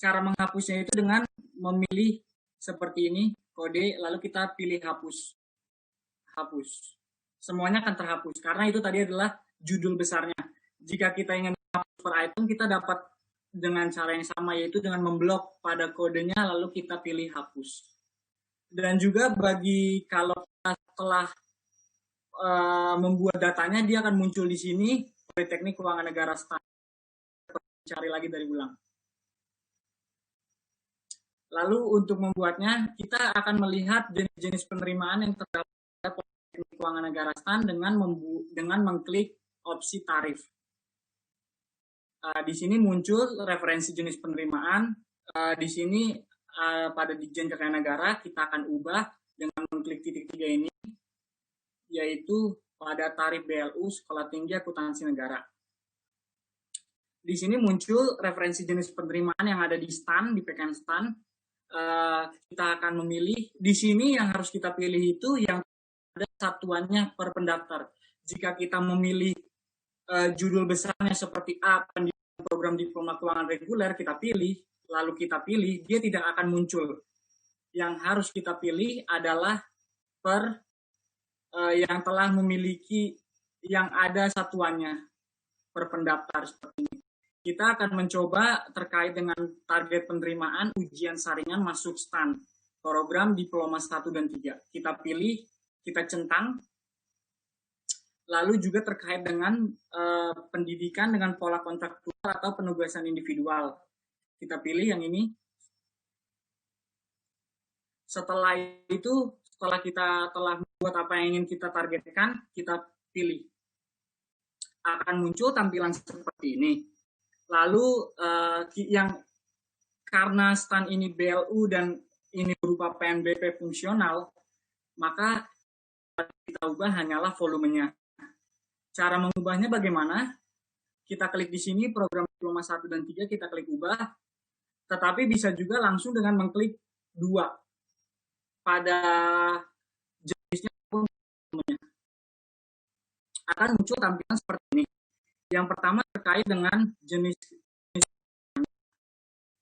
cara menghapusnya itu dengan memilih seperti ini, kode, lalu kita pilih hapus. Hapus. Semuanya akan terhapus, karena itu tadi adalah judul besarnya. Jika kita ingin menghapus per item, kita dapat dengan cara yang sama, yaitu dengan memblok pada kodenya, lalu kita pilih hapus. Dan juga bagi kalau kita telah membuat datanya, dia akan muncul di sini, Politeknik Keuangan Negara STAN. Cari lagi dari ulang. Lalu untuk membuatnya, kita akan melihat jenis-jenis penerimaan yang terdapat pada Politeknik Keuangan Negara STAN dengan mengklik opsi tarif. Di sini muncul referensi jenis penerimaan. Di sini pada Ditjen Kekayaan Negara kita akan ubah dengan mengklik titik 3 ini, yaitu pada tarif BLU Sekolah Tinggi Akuntansi Negara. Di sini muncul referensi jenis penerimaan yang ada di STAN, di PKN STAN. Kita akan memilih, di sini yang harus kita pilih itu yang ada satuannya per pendaftar. Jika kita memilih judul besarnya seperti A, pendidikan program diploma keuangan reguler, kita pilih, lalu kita pilih, dia tidak akan muncul. Yang harus kita pilih adalah per yang telah memiliki, yang ada satuannya per pendaftar seperti ini. Kita akan mencoba terkait dengan target penerimaan ujian saringan masuk STAN, program diploma 1 dan 3. Kita pilih, kita centang. Lalu juga terkait dengan pendidikan dengan pola kontraktual atau penugasan individual. Kita pilih yang ini. Setelah itu, setelah kita telah membuat apa yang ingin kita targetkan, kita pilih. Akan muncul tampilan seperti ini. Lalu yang karena STAN ini BLU dan ini berupa PNBP fungsional, maka kita ubah hanyalah volumenya. Cara mengubahnya bagaimana? Kita klik di sini program diploma 1 dan 3, kita klik ubah. Tetapi bisa juga langsung dengan mengklik 2 pada jenisnya pun akan muncul tampilan seperti ini. Yang pertama terkait dengan jenis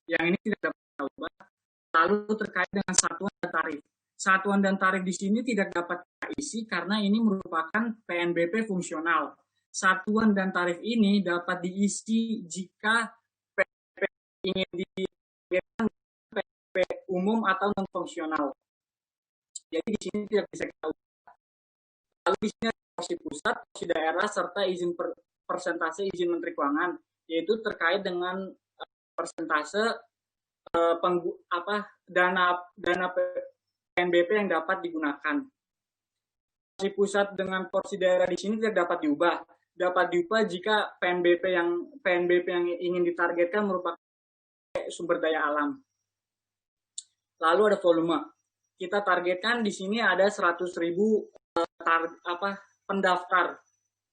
yang ini tidak dapat kita ubah. Lalu terkait dengan satuan dan tarif. Satuan dan tarif di sini tidak dapat kita isi karena ini merupakan PNBP fungsional. Satuan dan tarif ini dapat diisi jika PNBP ingin ditargetkan PNBP umum atau non fungsional. Jadi di sini tidak bisa kita ubah. Lalu di sini ada porsi pusat, porsi daerah serta izin persentase izin Menteri Keuangan, yaitu terkait dengan persentase dana PNBP yang dapat digunakan. Porsi pusat dengan porsi daerah di sini tidak dapat diubah. Dapat diubah jika PNBP yang ingin ditargetkan merupakan sumber daya alam. Lalu ada volume. Kita targetkan di sini ada 100.000 pendaftar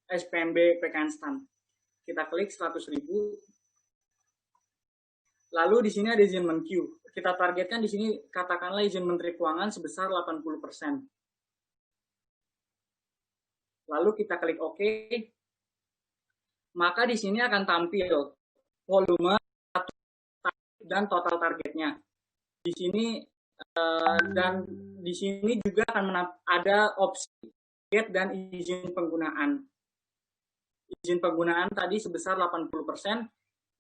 SPMB PKN STAN. Kita klik 100.000. Lalu di sini ada izin Men-Q. Kita targetkan di sini katakanlah izin Menteri Keuangan sebesar 80%. Lalu kita klik OK. Maka di sini akan tampil volume dan total targetnya. Di sini dan di sini juga akan ada opsi target dan izin penggunaan. Izin penggunaan tadi sebesar 80%,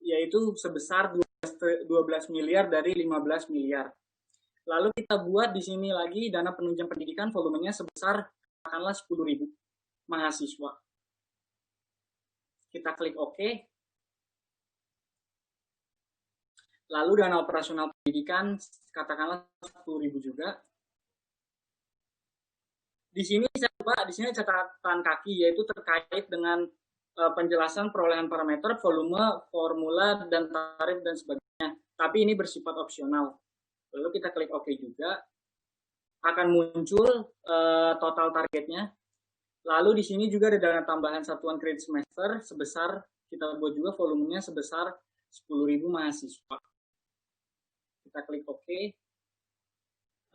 yaitu sebesar 12 miliar dari 15 miliar. Lalu kita buat di sini lagi dana penunjang pendidikan volumenya sebesar katakanlah 10.000 mahasiswa. Kita klik OK. Lalu dana operasional pendidikan katakanlah 10.000 juga. Di sini saya lupa, di sini catatan kaki yaitu terkait dengan penjelasan perolehan parameter, volume, formula, dan tarif, dan sebagainya. Tapi ini bersifat opsional. Lalu kita klik OK juga. Akan muncul total targetnya. Lalu di sini juga ada dana tambahan satuan kredit semester sebesar, kita buat juga volumenya sebesar 10.000 mahasiswa. Kita klik OK.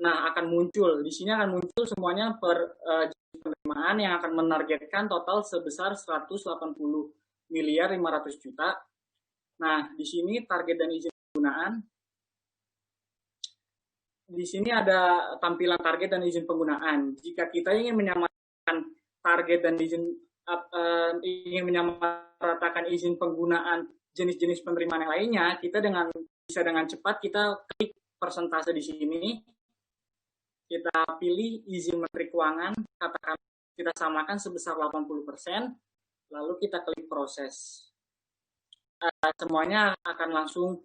Nah, akan muncul. Di sini akan muncul semuanya per penerimaan yang akan menargetkan total sebesar 180 miliar 500 juta. Nah, di sini target dan izin penggunaan di sini ada tampilan target dan izin penggunaan. Jika kita ingin menyamaratakan target dan ingin menyamaratakan izin penggunaan jenis-jenis penerimaan yang lainnya, kita bisa dengan cepat kita klik persentase di sini, kita pilih izin Menteri Keuangan, katakan kita samakan sebesar 80%, lalu kita klik proses. Semuanya akan langsung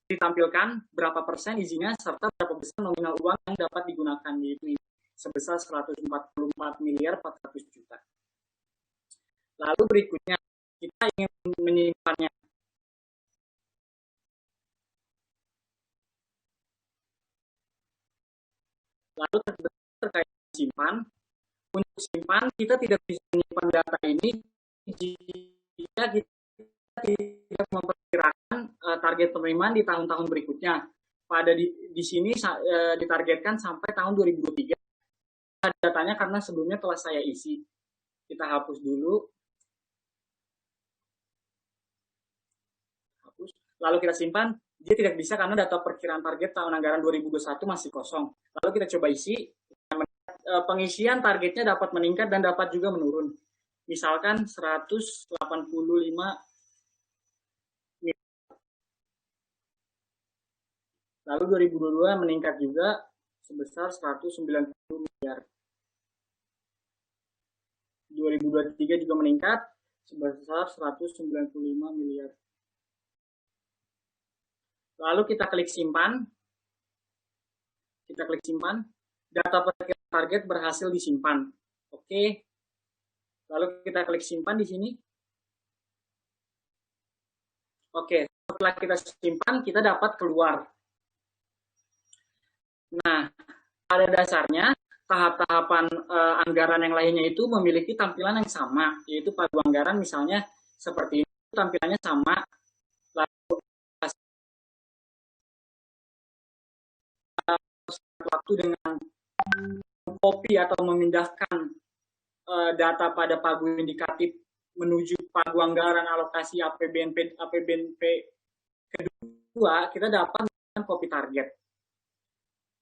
ditampilkan berapa persen izinnya serta berapa besar nominal uang yang dapat digunakan, yaitu sebesar 144 miliar 400 juta. Lalu berikutnya kita ingin menyimpannya. Lalu terkait simpan, untuk simpan kita tidak bisa menyimpan data ini jika kita tidak memperkirakan target penerimaan di tahun-tahun berikutnya. Di sini ditargetkan sampai tahun 2023. Datanya karena sebelumnya telah saya isi. Kita hapus dulu. Hapus. Lalu kita simpan. Dia tidak bisa karena data perkiraan target tahun anggaran 2021 masih kosong. Lalu kita coba isi. Pengisian targetnya dapat meningkat dan dapat juga menurun. Misalkan 185. Lalu 2022 meningkat juga sebesar 190 miliar. 2023 juga meningkat sebesar 195 miliar. Lalu kita klik simpan. Kita klik simpan. Data perkiraan target berhasil disimpan. Oke. Lalu kita klik simpan di sini. Oke, setelah kita simpan, kita dapat keluar. Nah, pada dasarnya tahap-tahapan anggaran yang lainnya itu memiliki tampilan yang sama, yaitu pagu anggaran misalnya seperti ini, tampilannya sama. Lalu waktu dengan copy atau memindahkan data pada pagu indikatif menuju pagu anggaran alokasi APBNP kedua, kita dapat copy target.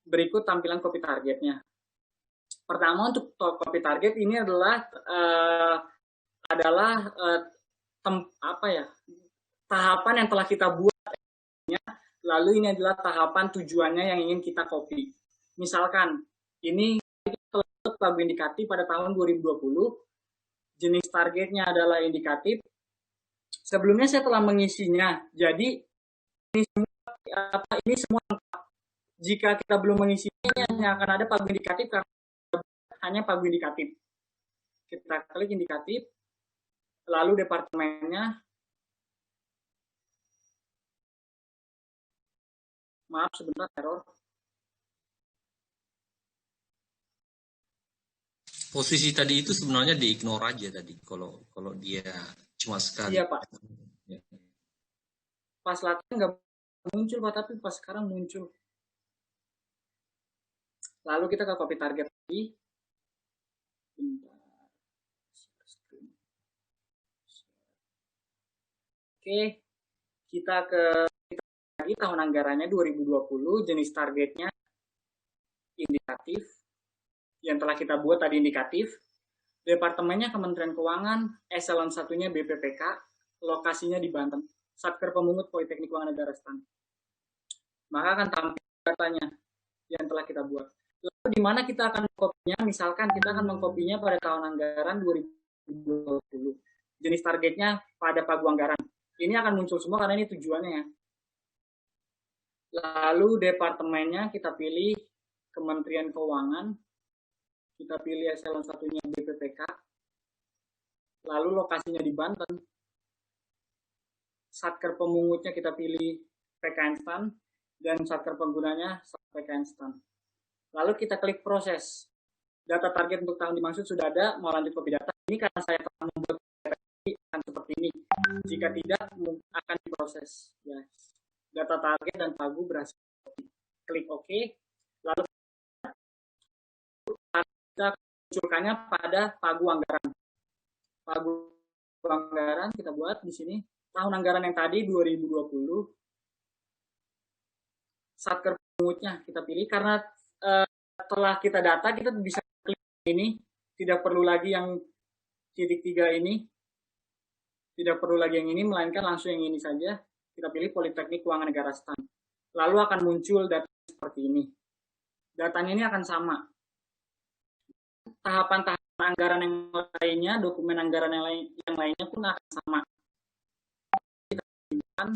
Berikut tampilan copy targetnya. Pertama, untuk copy target ini adalah tahapan yang telah kita buat. Lalu ini adalah tahapan tujuannya yang ingin kita copy. Misalkan ini pagu indikatif pada tahun 2020, jenis targetnya adalah indikatif. Sebelumnya saya telah mengisinya, jadi ini semua jika kita belum mengisinya hanya akan ada pagu indikatif karena hanya pagu indikatif. Kita klik indikatif, lalu departemennya, maaf sebentar error. Posisi tadi itu sebenarnya di-ignore aja tadi kalau dia cuma sekali. Iya Pak. Ya. Pas latihan nggak muncul Pak, tapi pas sekarang muncul. Lalu kita ke copy target lagi. Oke, kita lagi tahun anggarannya 2020, jenis targetnya indikatif. Yang telah kita buat tadi indikatif. Departemennya Kementerian Keuangan, eselon 1-nya BPPK, lokasinya di Banten. Satker Pemungut Politeknik Keuangan Negara STAN. Maka akan tampil datanya yang telah kita buat. Lalu di mana kita akan mengkopinya? Misalkan kita akan mengkopinya pada tahun anggaran 2020. Jenis targetnya pada pagu anggaran. Ini akan muncul semua karena ini tujuannya ya. Lalu departemennya kita pilih Kementerian Keuangan. Kita pilih eselon 1-nya BPPK. Lalu lokasinya di Banten. Satker Pemungutnya kita pilih PKN STAN. Dan satker penggunanya PKN STAN. Lalu kita klik proses. Data target untuk tahun dimaksud sudah ada, mau lanjut copy data. Ini karena saya telah membuat data seperti ini. Jika tidak, akan diproses. Yes. Data target dan pagu berhasil. Klik OK. Lalu kita munculkannya pada pagu anggaran. Pagu anggaran kita buat di sini. Tahun anggaran yang tadi 2020. satker pemungutnya kita pilih, karena setelah kita data kita bisa klik ini, tidak perlu lagi yang titik 3 ini, tidak perlu lagi yang ini, melainkan langsung yang ini saja. Kita pilih Politeknik Keuangan Negara STAN. Lalu akan muncul data seperti ini. Datanya ini akan sama. Tahapan-tahapan anggaran yang lainnya, dokumen anggaran yang lainnya pun akan sama. Kita simpan,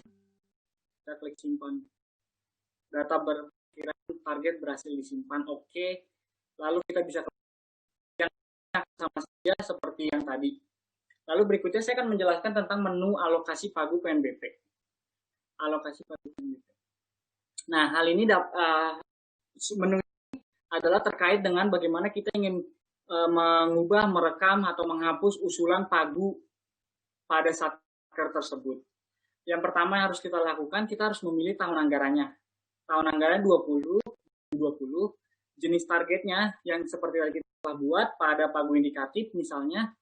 kita klik simpan. Data perkiraan target berhasil disimpan, oke. Lalu kita bisa yang sama saja seperti yang tadi. Lalu berikutnya saya akan menjelaskan tentang menu alokasi pagu PNBP. Alokasi pagu PNBP. Nah, hal ini menu ini adalah terkait dengan bagaimana kita ingin mengubah, merekam, atau menghapus usulan pagu pada satker tersebut. Yang pertama yang harus kita lakukan, kita harus memilih tahun anggarannya. Tahun anggaran 2020, jenis targetnya yang seperti yang kita telah buat pada pagu indikatif misalnya,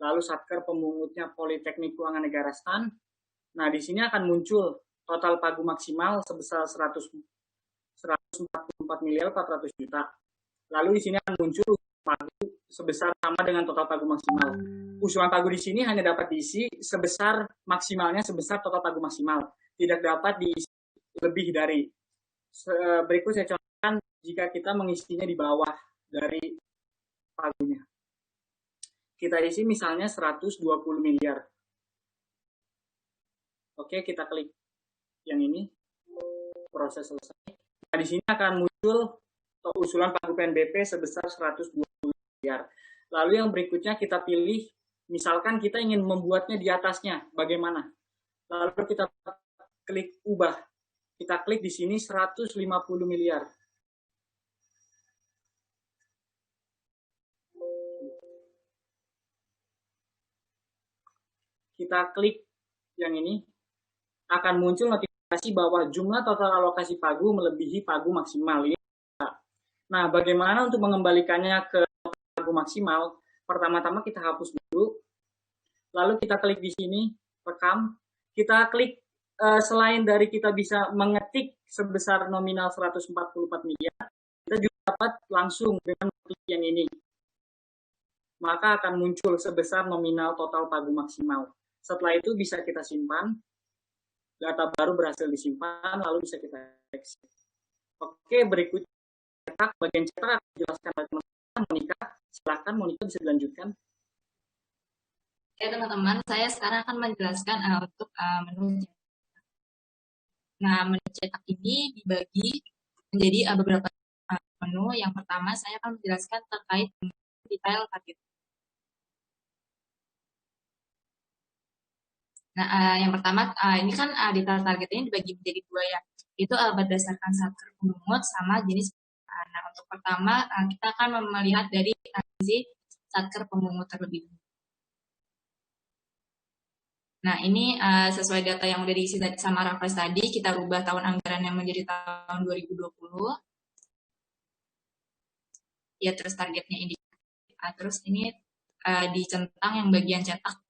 lalu satker pemungutnya Politeknik Keuangan Negara STAN. Nah, di sini akan muncul total pagu maksimal sebesar 144 miliar 400 juta. Lalu di sini akan muncul pagu sebesar sama dengan total pagu maksimal. Usulan pagu di sini hanya dapat diisi sebesar maksimalnya sebesar total pagu maksimal, tidak dapat diisi lebih dari. Berikut saya contohkan jika kita mengisinya di bawah dari pagunya. Kita isi misalnya 120 miliar. Oke, kita klik yang ini. Proses selesai. Nah, di sini akan muncul usulan pagu PNBP sebesar 120 miliar. Lalu yang berikutnya kita pilih, misalkan kita ingin membuatnya di atasnya, bagaimana? Lalu kita klik ubah. Kita klik di sini 150 miliar. Kita klik yang ini, akan muncul notifikasi bahwa jumlah total alokasi pagu melebihi pagu maksimal. Nah, bagaimana untuk mengembalikannya ke pagu maksimal? Pertama-tama kita hapus dulu. Lalu kita klik di sini, rekam. Kita klik selain dari kita bisa mengetik sebesar nominal 144 miliar, kita juga dapat langsung dengan klik yang ini. Maka akan muncul sebesar nominal total pagu maksimal. Setelah itu bisa kita simpan, data baru berhasil disimpan, lalu bisa kita exit. Oke, berikutnya cetak, bagian cetak akan dijelaskan oleh teman-teman. Monika, silakan Monika bisa dilanjutkan. Oke teman-teman, saya sekarang akan menjelaskan untuk menu cetak. Nah, menu cetak ini dibagi menjadi beberapa menu. Yang pertama, saya akan menjelaskan terkait detail target. Nah, yang pertama, ini kan detail target ini dibagi menjadi dua ya. Itu berdasarkan satker pemungut sama jenis. Nah, untuk pertama, kita akan melihat dari sisi satker pemungut terlebih dahulu. Nah, ini sesuai data yang udah diisi sama Raffles tadi, kita ubah tahun anggarannya menjadi tahun 2020. Ya, terus targetnya ini. Terus ini dicentang yang bagian cetak.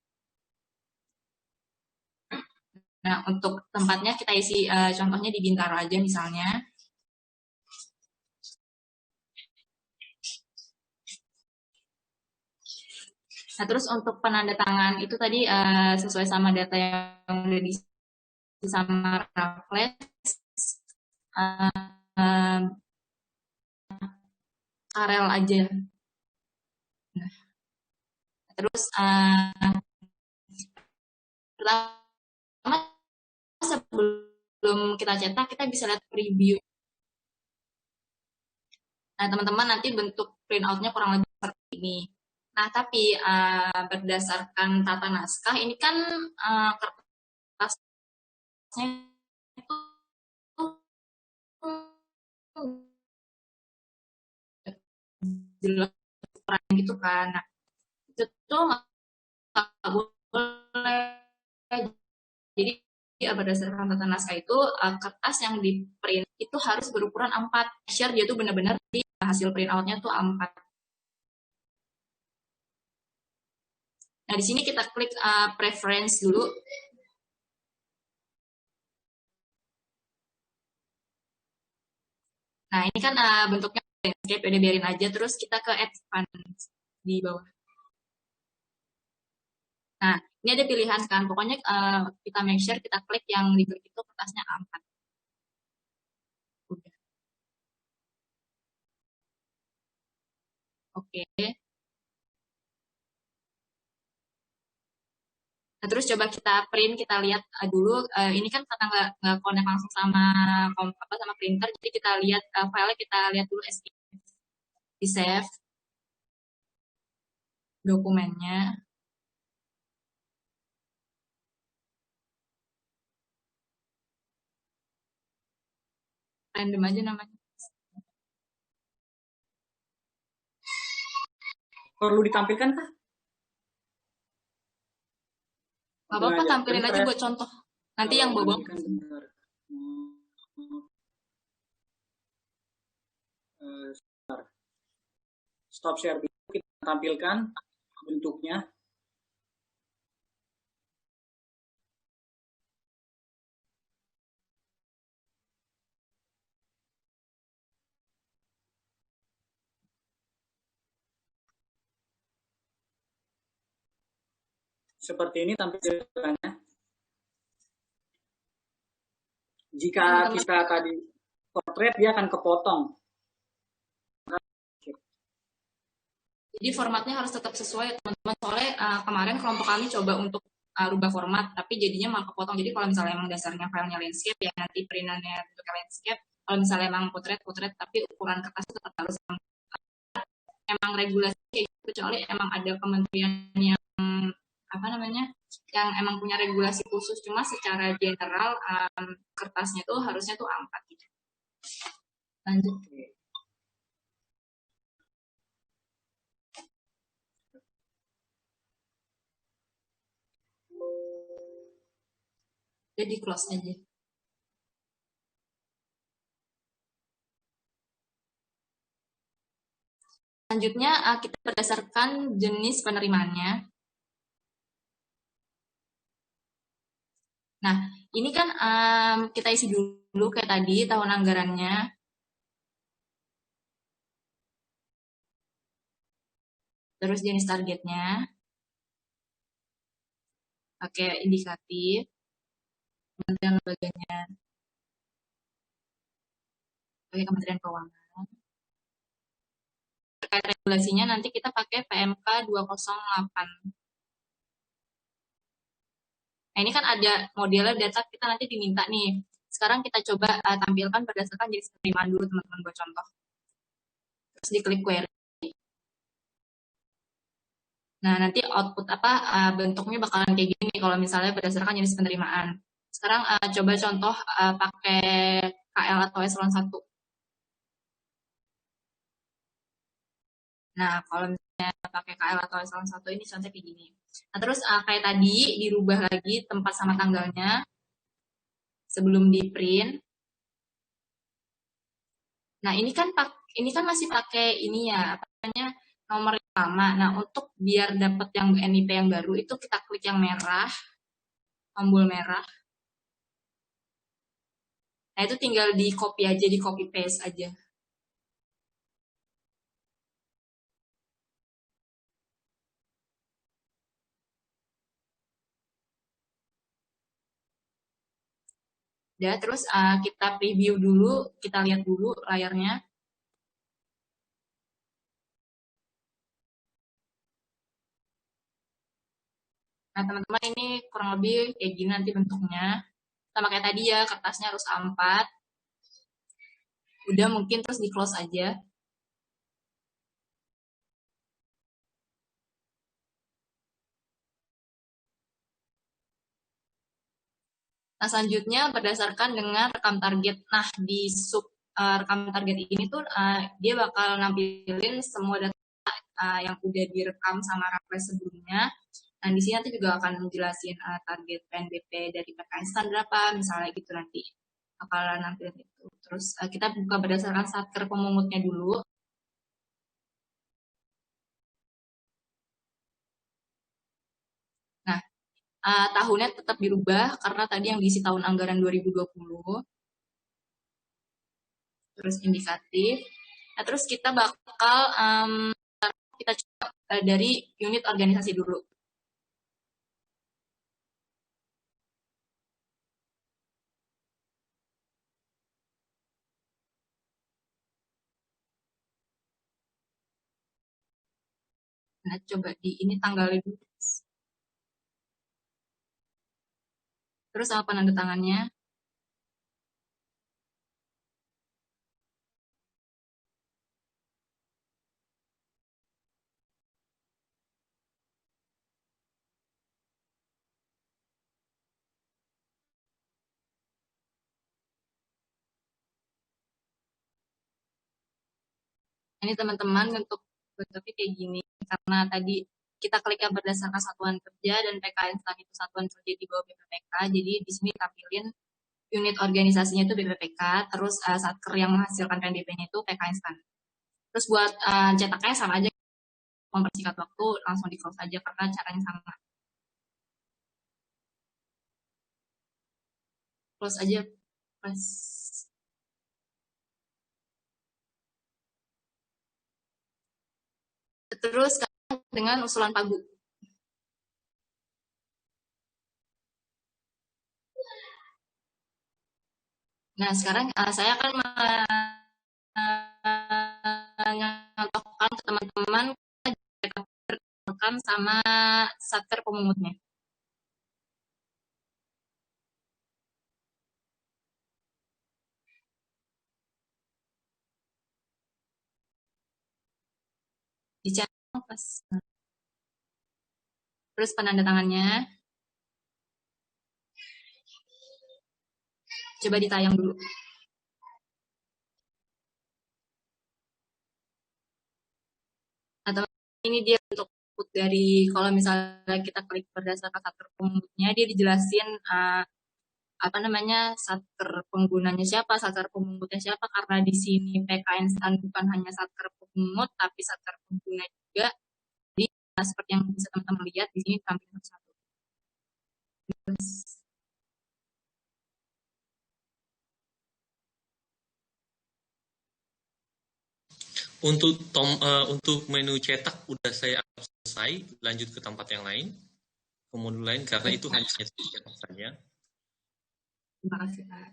Nah, untuk tempatnya kita isi contohnya di Bintaro aja misalnya. Nah, terus untuk penanda tangan itu tadi sesuai sama data yang udah diisi sama Raffles, Karel aja. Nah, terus pertama sebelum kita cetak kita bisa lihat preview. Nah, teman-teman nanti bentuk printoutnya kurang lebih seperti ini. Nah, tapi berdasarkan tata naskah ini kan kertasnya itu jelas gitu kan. Nah, itu tuh nggak boleh. Jadi berdasarkan tata naskah itu kertas yang di print itu harus berukuran A4. Share dia tuh benar-benar di hasil printoutnya tuh A4. Nah, di sini kita klik preference dulu. Nah, ini kan bentuknya landscape, udah biarin aja. Terus kita ke advance di bawah. Nah, ini ada pilihan kan. Pokoknya kita make sure kita klik yang libur itu kertasnya A4. Udah. Oke. Nah, terus coba kita print, kita lihat dulu. Ini kan karena nggak connect langsung sama sama printer, jadi kita lihat filenya, kita lihat dulu di save dokumennya. Random aja namanya. Perlu ditampilkan kah? Gak apa-apa, tampilin aja buat contoh. Nanti yang bobok. Stop share dulu, kita tampilkan bentuknya. Seperti ini tampilannya. Jika kita tadi portrait, dia akan kepotong. Jadi formatnya harus tetap sesuai teman-teman. Soalnya kemarin kelompok kami coba untuk rubah format, tapi jadinya malah kepotong. Jadi kalau misalnya emang dasarnya filenya landscape, ya nanti printannya bentuknya landscape. Kalau misalnya emang portrait, tapi ukuran kertas tetap harus emang regulasi kayak gitu, kecuali emang ada kementerian yang yang emang punya regulasi khusus. Cuma secara general kertasnya tuh harusnya tuh A4 gitu. Lanjut. Jadi close aja. Selanjutnya kita berdasarkan jenis penerimaannya. Nah, ini kan kita isi dulu kayak tadi tahun anggarannya. Terus jenis targetnya. Pakai indikatif. Kementerian lembaganya. Pakai Kementerian Keuangan. Terkait regulasinya nanti kita pakai PMK 208. Nah, ini kan ada modelnya data kita nanti diminta nih. Sekarang kita coba tampilkan berdasarkan jenis penerimaan dulu teman-teman buat contoh. Terus diklik query. Nah, nanti output bentuknya bakalan kayak gini kalau misalnya berdasarkan jenis penerimaan. Sekarang coba contoh pakai KL atau eselon 1. Nah, kalau misalnya pakai KL atau eselon 1 ini contohnya kayak gini. Nah, terus kayak tadi dirubah lagi tempat sama tanggalnya sebelum di print. Nah, ini kan masih pakai ini ya, nomor yang lama. Nah, untuk biar dapat yang NIP yang baru itu kita klik yang merah, tombol merah. Nah, itu tinggal di copy aja, di copy paste aja. Ya, terus kita preview dulu, kita lihat dulu layarnya. Nah, teman-teman ini kurang lebih kayak gini nanti bentuknya. Sama kayak tadi ya, kertasnya harus A4. Udah mungkin terus di close aja. Nah, selanjutnya berdasarkan dengan rekam target. Nah, di sub rekam target ini tuh dia bakal nampilin semua data yang udah direkam sama Raples sebelumnya. Nah, di sini nanti juga akan menjelasin target PNBP dari PKS kan berapa, misalnya gitu nanti bakalan nampilin itu. Terus kita buka berdasarkan satker pemungutnya dulu. Nah, tahunnya tetap dirubah karena tadi yang diisi tahun anggaran 2020. terus indikatif. Nah, terus kita bakal kita coba dari unit organisasi dulu. Nah, coba di ini tanggalnya dulu. Terus sama penanda tangannya. Ini teman-teman untuk tapi kayak gini, karena tadi kita kliknya berdasarkan satuan kerja dan PKN setelah itu satuan kerja di bawah BPPK. Jadi di sini tampilin unit organisasinya itu BPPK, terus satker yang menghasilkan PNBP-nya itu PKN standar. Terus buat cetaknya sama aja, mempersingkat waktu langsung di close aja karena caranya sama. Close aja pas. Terus dengan usulan pagu. Nah, sekarang saya akan mencontohkan ke teman-teman sama satker pemungutnya. Dicetak pas. Terus penanda tangannya. Coba ditayang dulu. Atau ini dia untuk dari kalau misalnya kita klik berdasarkan satker pemungutnya, dia dijelasin apa namanya satker penggunanya siapa, satker pemungutnya siapa, karena di sini PKN stand bukan hanya satker pemungut tapi satker pengguna juga. Jadi seperti yang bisa teman-teman lihat di sini tampil satu. Untuk menu cetak udah saya selesai, lanjut ke tempat yang lain, ke modul lain karena itu hanya cetak saja. Terima kasih Pak.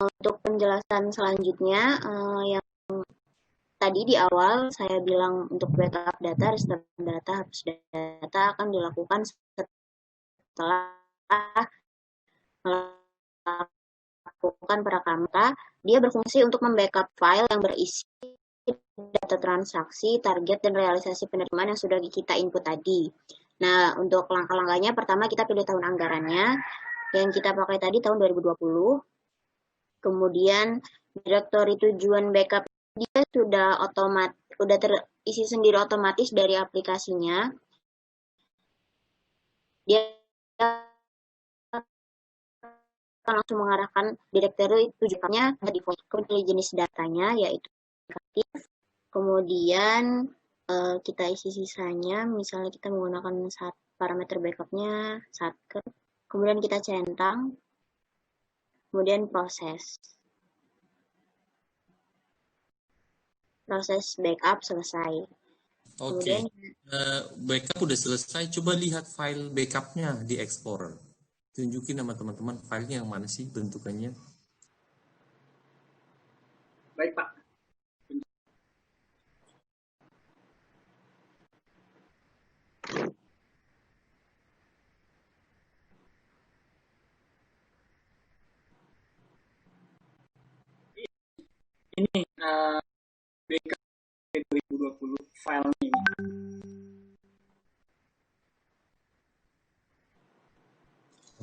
Untuk penjelasan selanjutnya yang tadi di awal saya bilang untuk backup data, restore data, hapus data akan dilakukan setelah melakukan perekaman. Dia berfungsi untuk membackup file yang berisi data transaksi, target, dan realisasi penerimaan yang sudah kita input tadi. Nah, untuk langkah-langkahnya, pertama kita pilih tahun anggarannya, yang kita pakai tadi tahun 2020. Kemudian direktori tujuan backup dia sudah terisi sendiri otomatis dari aplikasinya. Dia akan langsung mengarahkan direktori tujuannya di kemudian jenis datanya yaitu indikatif. Kemudian kita isi sisanya, misalnya kita menggunakan parameter backupnya satker. Kemudian kita centang. Kemudian proses backup selesai. Oke, backup udah selesai. Coba lihat file backupnya di Explorer. Tunjukin sama teman-teman filenya yang mana sih bentukannya. Baik Pak. Ini backup 2020 file ini.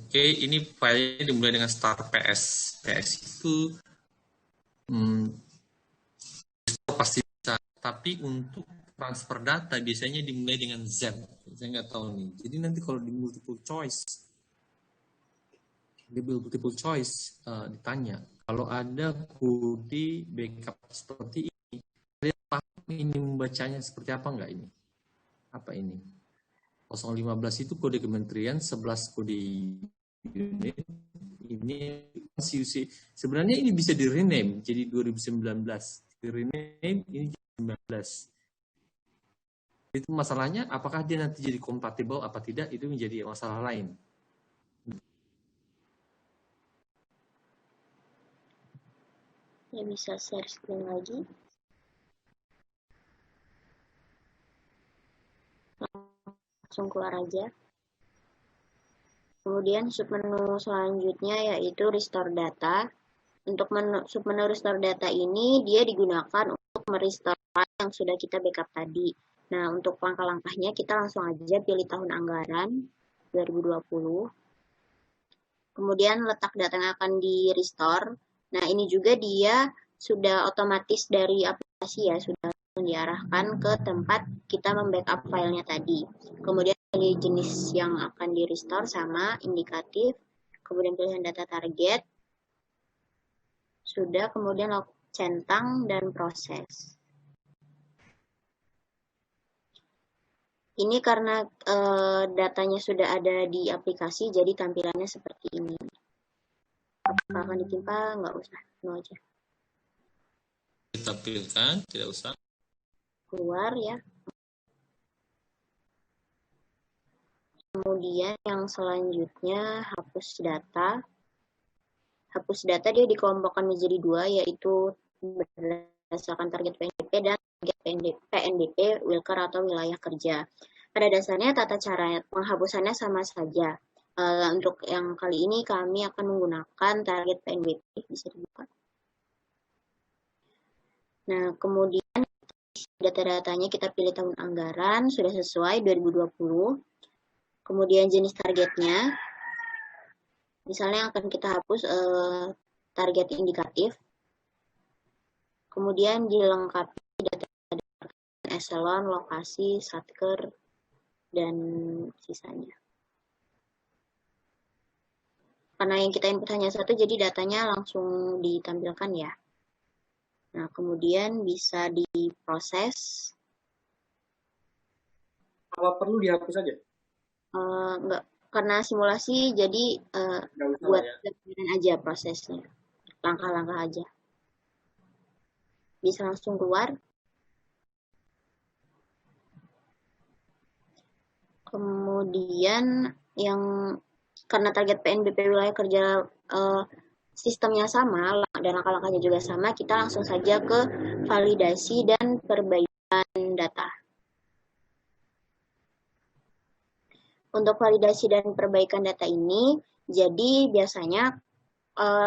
Oke, ini filenya dimulai dengan start PS. PS itu pasti bisa, tapi untuk transfer data biasanya dimulai dengan Z. Saya nggak tahu nih. Jadi nanti kalau di multiple choice ditanya, kalau ada kode backup seperti ini, kalian paham ini membacanya seperti apa nggak ini? Apa ini? 015 itu kode kementerian, 11 kode unit, ini sebenarnya ini bisa di rename jadi 2019, di rename ini 2019. Itu masalahnya apakah dia nanti jadi compatible apa tidak, itu menjadi masalah lain. Ya, bisa share screen lagi. Langsung keluar aja. Kemudian submenu selanjutnya yaitu restore data. Untuk submenu restore data ini dia digunakan untuk merestore file yang sudah kita backup tadi. Nah, untuk langkah-langkahnya kita langsung aja pilih tahun anggaran 2020. Kemudian letak data yang akan di restore. Nah, ini juga dia sudah otomatis dari aplikasi ya, sudah diarahkan ke tempat kita membackup filenya tadi. Kemudian pilih jenis yang akan di restore sama indikatif. Kemudian pilihan data target. Sudah, kemudian centang dan proses. Ini karena datanya sudah ada di aplikasi, jadi tampilannya seperti ini. Apakah akan ditimpa? Nggak usah, no aja. Ditampilkan, tidak usah. Keluar ya. Kemudian yang selanjutnya hapus data. Hapus data dia dikelompokkan menjadi dua, yaitu berdasarkan target PNBP dan target PNBP Wilker atau wilayah kerja. Pada dasarnya tata cara penghapusannya sama saja. Untuk yang kali ini kami akan menggunakan target PNBP, bisa dibuka. Nah, kemudian data-datanya kita pilih tahun anggaran, sudah sesuai 2020. Kemudian jenis targetnya, misalnya akan kita hapus target indikatif. Kemudian dilengkapi data eselon, lokasi, satker, dan sisanya. Karena yang kita input hanya satu, jadi datanya langsung ditampilkan ya. Nah, kemudian bisa diproses. Apa perlu dihapus saja? Enggak, karena simulasi jadi buat gambaran aja prosesnya, langkah-langkah aja. Bisa langsung keluar. Kemudian yang karena target PNBP wilayah kerja sistemnya sama dan langkah-langkahnya juga sama, kita langsung saja ke validasi dan perbaikan data. Untuk validasi dan perbaikan data ini, jadi biasanya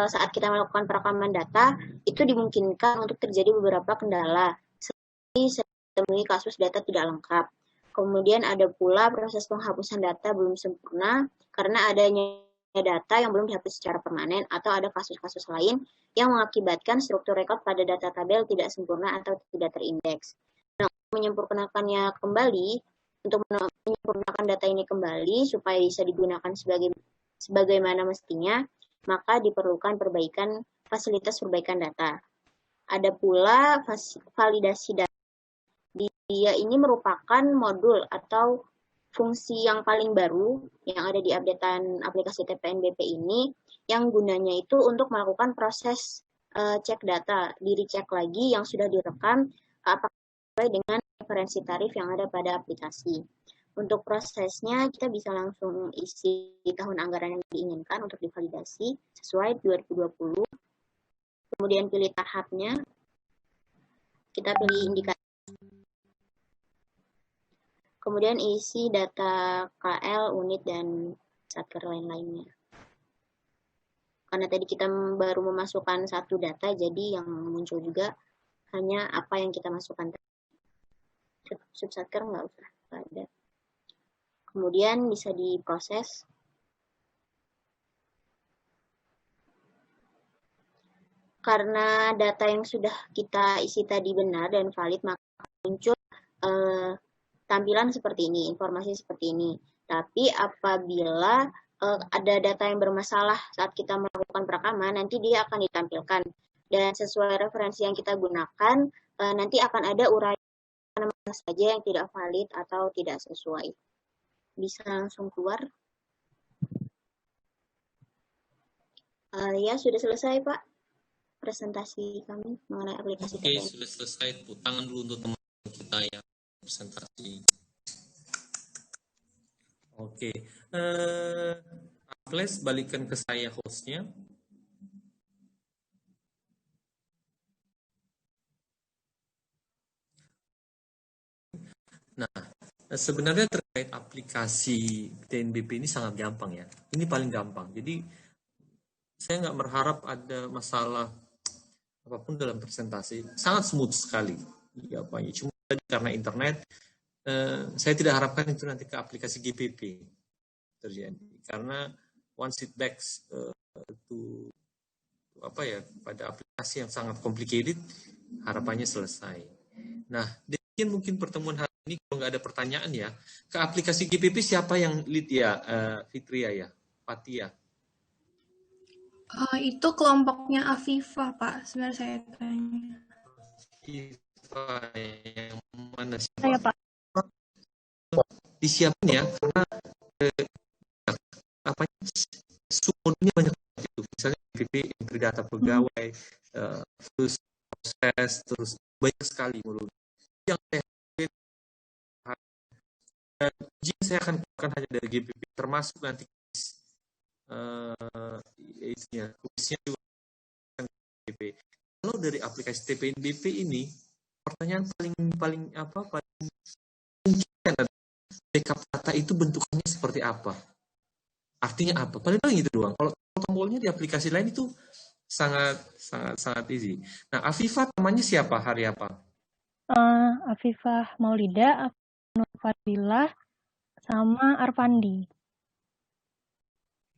saat kita melakukan perekaman data, itu dimungkinkan untuk terjadi beberapa kendala, seperti menemui kasus data tidak lengkap. Kemudian ada pula proses penghapusan data belum sempurna, karena adanya data yang belum dihapus secara permanen, atau ada kasus-kasus lain yang mengakibatkan struktur rekod pada data tabel tidak sempurna atau tidak terindeks. Nah, untuk menyempurnakannya kembali, untuk menyempurnakan data ini kembali supaya bisa digunakan sebagaimana mestinya, maka diperlukan perbaikan fasilitas perbaikan data. Ada pula validasi data. Dia ini merupakan modul atau fungsi yang paling baru yang ada di updatean aplikasi TPNBP ini, yang gunanya itu untuk melakukan proses cek data, dicek lagi yang sudah direkam apakah sesuai dengan referensi tarif yang ada pada aplikasi. Untuk prosesnya kita bisa langsung isi tahun anggaran yang diinginkan untuk divalidasi sesuai 2020. Kemudian pilih tahapnya. Kita pilih indikator. Kemudian isi data KL, unit, dan satker lain-lainnya. Karena tadi kita baru memasukkan satu data, jadi yang muncul juga hanya apa yang kita masukkan. Subsatker nggak usah ada. Kemudian bisa diproses. Karena data yang sudah kita isi tadi benar dan valid, maka muncul tampilan seperti ini, informasi seperti ini. Tapi apabila ada data yang bermasalah saat kita melakukan perekaman, nanti dia akan ditampilkan. Dan sesuai referensi yang kita gunakan, nanti akan ada uraian mana saja yang tidak valid atau tidak sesuai. Bisa langsung keluar. Ya, sudah selesai, Pak, presentasi kami mengenai aplikasi Oke, TPN. sudah selesai. Tepuk tangan dulu untuk teman kita yang presentasi. Oke, Akles balikan ke saya hostnya. Nah, sebenarnya terkait aplikasi TNBP ini sangat gampang ya. Ini paling gampang. Jadi saya nggak berharap ada masalah apapun dalam presentasi. Sangat smooth sekali. Ya, Pak. Cuma tadi karena internet, saya tidak harapkan itu nanti ke aplikasi GPP terjadi. Karena once it backs to pada aplikasi yang sangat complicated, harapannya selesai. Nah, demikian mungkin pertemuan hari ini. Kalau nggak ada pertanyaan ya, ke aplikasi GPP siapa yang lead ya, Fitria ya, Fatia? Itu kelompoknya Afifah, Pak. Sebenarnya saya tanya. Afifah yang mana sih? Saya, Pak. Disiapin ya, karena sumbernya banyak itu. Misalnya GPP, entry data pegawai, terus proses, terus banyak sekali menurut. Yang saya akan bukan hanya dari GPP, termasuk nanti kuisnya juga GPP. Kalau dari aplikasi TPNBP ini, pertanyaan paling mungkin ada backup data itu bentukannya seperti apa? Artinya apa? Paling itu doang. Kalau tombolnya di aplikasi lain itu sangat easy. Nah, Afifah namanya siapa? Hari apa? Afifah Maulida, Nur Fadilah, sama Arfandi.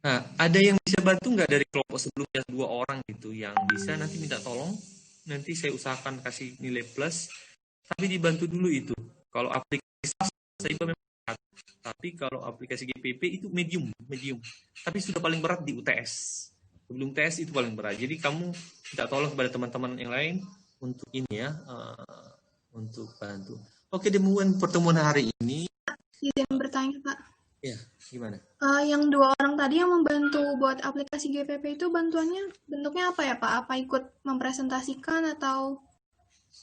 Nah, ada yang bisa bantu nggak dari kelompok sebelumnya 2 orang gitu yang bisa nanti minta tolong? Nanti saya usahakan kasih nilai plus, tapi dibantu dulu itu. Kalau aplikasi saya memang berat, tapi kalau aplikasi GPP itu medium. Tapi sudah paling berat di UTS. Sebelum TS itu paling berat. Jadi kamu minta tolong kepada teman-teman yang lain untuk ini ya, untuk bantu. Oke, demikian pertemuan hari ini. Izin bertanya, Pak. Ya, gimana? Yang 2 orang tadi yang membantu buat aplikasi GPP itu bantuannya bentuknya apa ya, Pak? Apa ikut mempresentasikan atau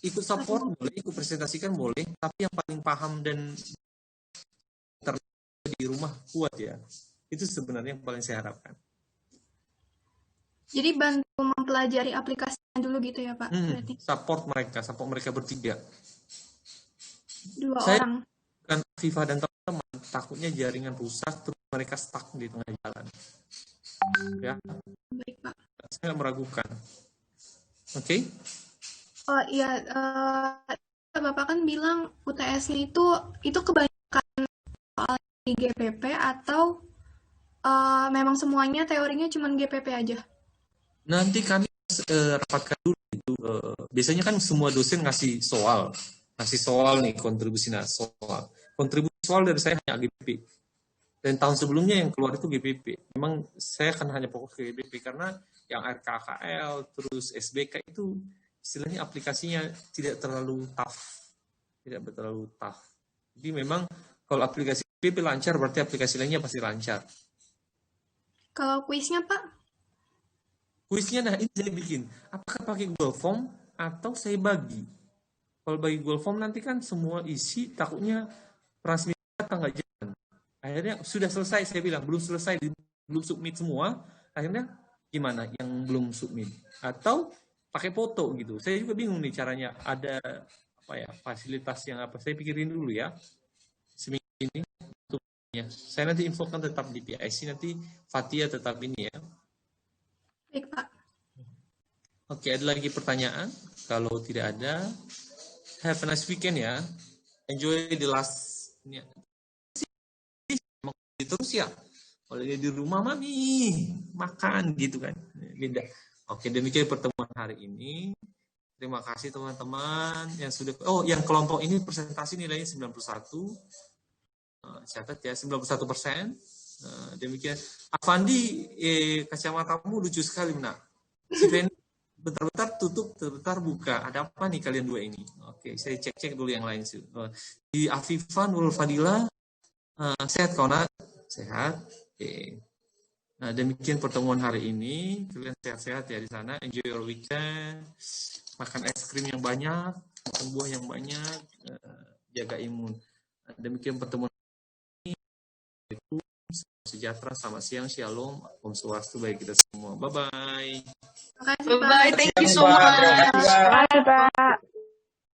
ikut support boleh, ikut presentasikan boleh, tapi yang paling paham dan di rumah kuat ya. Itu sebenarnya yang paling saya harapkan. Jadi bantu mempelajari aplikasinya dulu gitu ya, Pak? Berarti Support mereka bertiga. 2 saya orang. Kan Viva dan teman-teman takutnya jaringan rusak terus mereka stuck di tengah jalan. Ya. Baik, Pak. Saya nggak meragukan. Oke? Oh iya, Bapak kan bilang UTS-nya itu kebanyakan soal di GPP atau memang semuanya teorinya cuma GPP aja? Nanti kami rapatkan dulu itu. Biasanya kan semua dosen ngasih soal nih, kontribusi soal. Kontribusi soal dari saya hanya GPP. Dan tahun sebelumnya yang keluar itu GPP. Memang saya akan hanya fokus ke GPP karena yang RKKL terus SBK itu istilahnya aplikasinya tidak terlalu tough. Jadi memang kalau aplikasi GPP lancar berarti aplikasi lainnya pasti lancar. Kalau kuisnya, Pak? Kuisnya nah ini saya bikin. Apakah pakai Google Form atau saya bagi? Kalau bagi Google Form nanti kan semua isi takutnya transmisi data nggak jalan. Akhirnya sudah selesai, saya bilang belum selesai, belum submit semua. Akhirnya gimana yang belum submit? Atau pakai foto gitu. Saya juga bingung nih caranya. Ada fasilitas yang apa? Saya pikirin dulu ya. Seminggu ini. Saya nanti infokan tetap di PIC, nanti Fatia tetap ini ya. Baik, Pak. Oke, ada lagi pertanyaan? Kalau tidak ada, have a nice weekend ya. Enjoy the last terus ya. Kalau dia di rumah mami makan gitu kan. Beda. Oke, demikian pertemuan hari ini. Terima kasih teman-teman yang sudah yang kelompok ini presentasi nilainya 91. Catat ya 91%. Demikian. Afandi kacamatamu lucu sekali nak. Si Ben bentar-bentar tutup, bentar buka. Ada apa nih kalian dua ini? Oke, saya cek dulu yang lain sih. Di Afifah Nurul Fadilah sehat kau nak? Sehat. Oke. Nah, demikian pertemuan hari ini. Kalian sehat-sehat ya di sana. Enjoy your weekend. Makan es krim yang banyak, makan buah yang banyak, jaga imun. Nah, demikian pertemuan ini. Sejahtera, selamat siang, shalom, om swastiastu bagi kita semua. Bye-bye. Terima kasih, Pak. Bye-bye, thank you so much. Terima kasih, Pak.